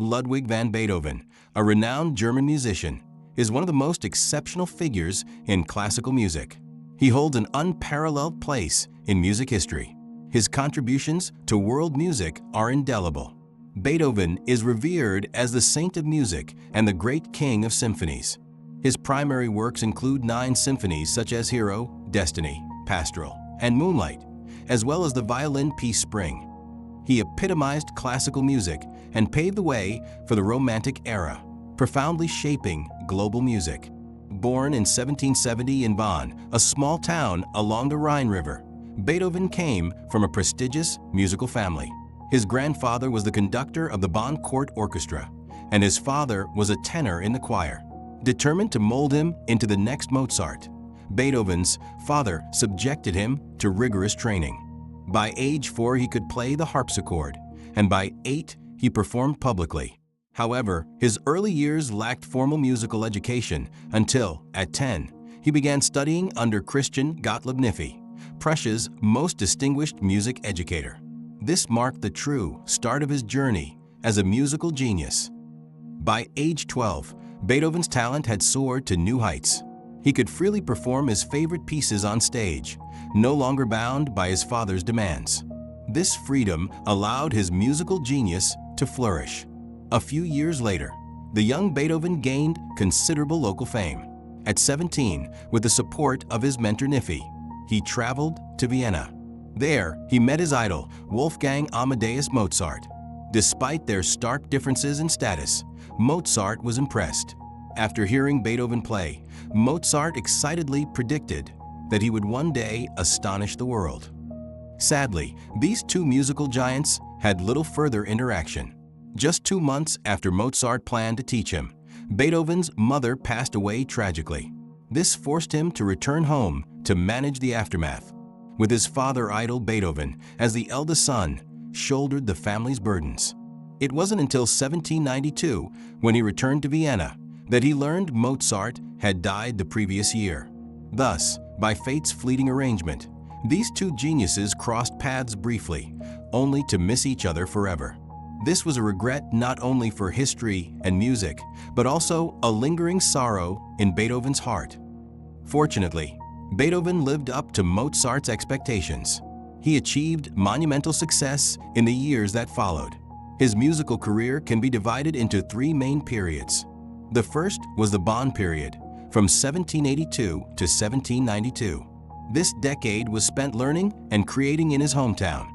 Ludwig van Beethoven, a renowned German musician, is one of the most exceptional figures in classical music. He holds an unparalleled place in music history. His contributions to world music are indelible. Beethoven is revered as the saint of music and the great king of symphonies. His primary works include 9 symphonies such as Hero, Destiny, Pastoral, and Moonlight, as well as the violin piece Spring. He epitomized classical music and paved the way for the Romantic era, profoundly shaping global music. Born in 1770 in Bonn, a small town along the Rhine River, Beethoven came from a prestigious musical family. His grandfather was the conductor of the Bonn Court Orchestra, and his father was a tenor in the choir. Determined to mold him into the next Mozart, Beethoven's father subjected him to rigorous training. By age 4, he could play the harpsichord, and by 8, he performed publicly. However, his early years lacked formal musical education until, at 10, he began studying under Christian Gottlieb Niffy, Prussia's most distinguished music educator. This marked the true start of his journey as a musical genius. By age 12, Beethoven's talent had soared to new heights. He could freely perform his favorite pieces on stage, no longer bound by his father's demands. This freedom allowed his musical genius to flourish. A few years later, the young Beethoven gained considerable local fame. At 17, with the support of his mentor Niffy, he traveled to Vienna. There, he met his idol, Wolfgang Amadeus Mozart. Despite their stark differences in status, Mozart was impressed. After hearing Beethoven play, Mozart excitedly predicted that he would one day astonish the world. Sadly, these two musical giants had little further interaction. Just 2 months after Mozart planned to teach him, Beethoven's mother passed away tragically. This forced him to return home to manage the aftermath. With his father idol Beethoven as the eldest son, shouldered the family's burdens. It wasn't until 1792, when he returned to Vienna, that he learned Mozart had died the previous year. Thus, by fate's fleeting arrangement, these two geniuses crossed paths briefly, only to miss each other forever. This was a regret not only for history and music, but also a lingering sorrow in Beethoven's heart. Fortunately, Beethoven lived up to Mozart's expectations. He achieved monumental success in the years that followed. His musical career can be divided into 3 main periods. The first was the Bonn period, from 1782 to 1792. This decade was spent learning and creating in his hometown.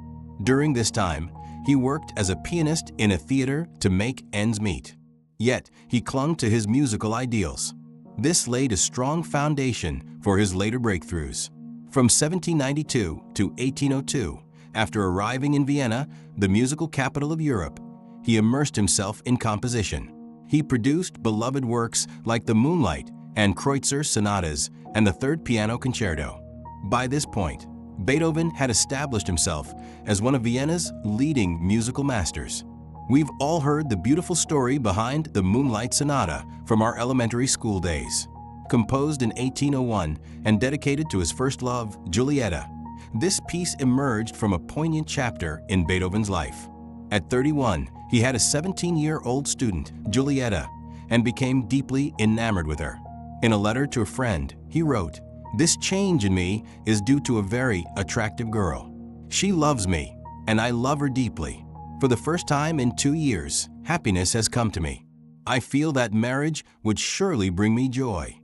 During this time, he worked as a pianist in a theater to make ends meet. Yet, he clung to his musical ideals. This laid a strong foundation for his later breakthroughs. From 1792 to 1802, after arriving in Vienna, the musical capital of Europe, he immersed himself in composition. He produced beloved works like the Moonlight and Kreutzer sonatas and the Third Piano Concerto. By this point, Beethoven had established himself as one of Vienna's leading musical masters. We've all heard the beautiful story behind the Moonlight Sonata from our elementary school days. Composed in 1801 and dedicated to his first love, Giulietta, this piece emerged from a poignant chapter in Beethoven's life. At 31, he had a 17-year-old student, Giulietta, and became deeply enamored with her. In a letter to a friend, he wrote, "This change in me is due to a very attractive girl. She loves me, and I love her deeply. For the first time in 2 years, happiness has come to me. I feel that marriage would surely bring me joy."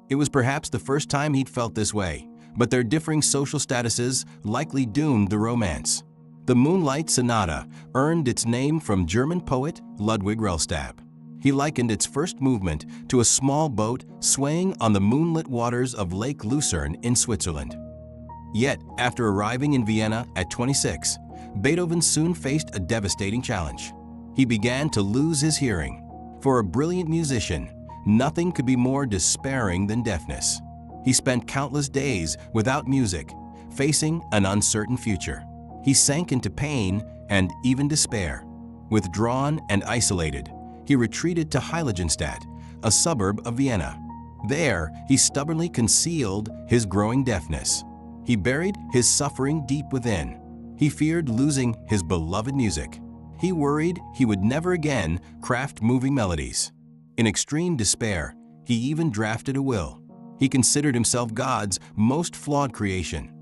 It was perhaps the first time he'd felt this way, but their differing social statuses likely doomed the romance. The Moonlight Sonata earned its name from German poet Ludwig Rellstab. He likened its first movement to a small boat swaying on the moonlit waters of Lake Lucerne in Switzerland. Yet, after arriving in Vienna at 26, Beethoven soon faced a devastating challenge. He began to lose his hearing. For a brilliant musician, nothing could be more despairing than deafness. He spent countless days without music, facing an uncertain future. He sank into pain and even despair. Withdrawn and isolated, he retreated to Heiligenstadt, a suburb of Vienna. There, he stubbornly concealed his growing deafness. He buried his suffering deep within. He feared losing his beloved music. He worried he would never again craft moving melodies. In extreme despair, he even drafted a will. He considered himself God's most flawed creation.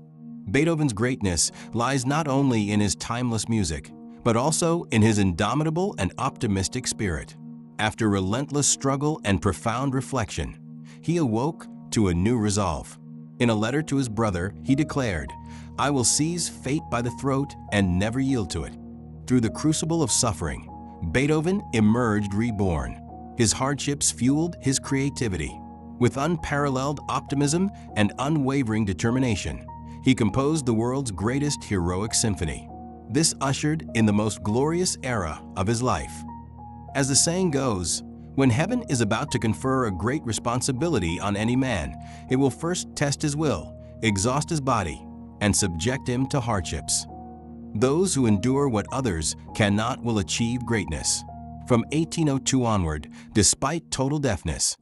Beethoven's greatness lies not only in his timeless music, but also in his indomitable and optimistic spirit. After relentless struggle and profound reflection, he awoke to a new resolve. In a letter to his brother, he declared, "I will seize fate by the throat and never yield to it." Through the crucible of suffering, Beethoven emerged reborn. His hardships fueled his creativity. With unparalleled optimism and unwavering determination, he composed the world's greatest heroic symphony. This ushered in the most glorious era of his life. As the saying goes, when heaven is about to confer a great responsibility on any man, it will first test his will, exhaust his body, and subject him to hardships. Those who endure what others cannot will achieve greatness. From 1802 onward, despite total deafness,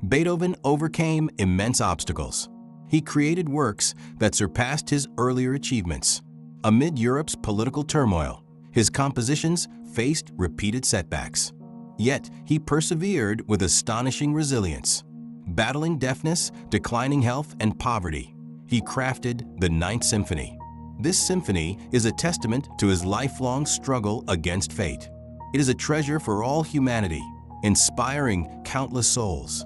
Beethoven overcame immense obstacles. He created works that surpassed his earlier achievements. Amid Europe's political turmoil, his compositions faced repeated setbacks. Yet he persevered with astonishing resilience. Battling deafness, declining health, and poverty, he crafted the Ninth Symphony. This symphony is a testament to his lifelong struggle against fate. It is a treasure for all humanity, inspiring countless souls.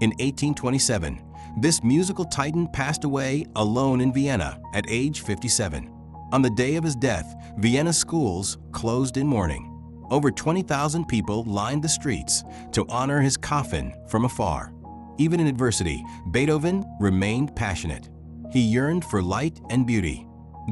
In 1827, this musical titan passed away alone in Vienna at age 57. On the day of his death, Vienna schools closed in mourning. Over 20,000 people lined the streets to honor his coffin from afar. Even in adversity, Beethoven remained passionate. He yearned for light and beauty.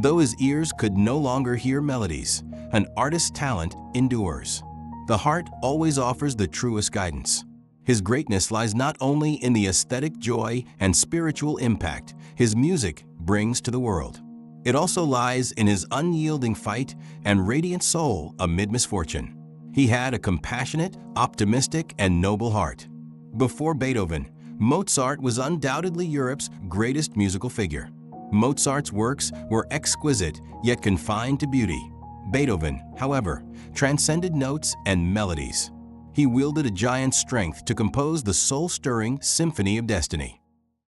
Though his ears could no longer hear melodies, an artist's talent endures. The heart always offers the truest guidance. His greatness lies not only in the aesthetic joy and spiritual impact his music brings to the world. It also lies in his unyielding fight and radiant soul amid misfortune. He had a compassionate, optimistic, and noble heart. Before Beethoven, Mozart was undoubtedly Europe's greatest musical figure. Mozart's works were exquisite yet confined to beauty. Beethoven, however, transcended notes and melodies. He wielded a giant's strength to compose the soul-stirring Symphony of Destiny.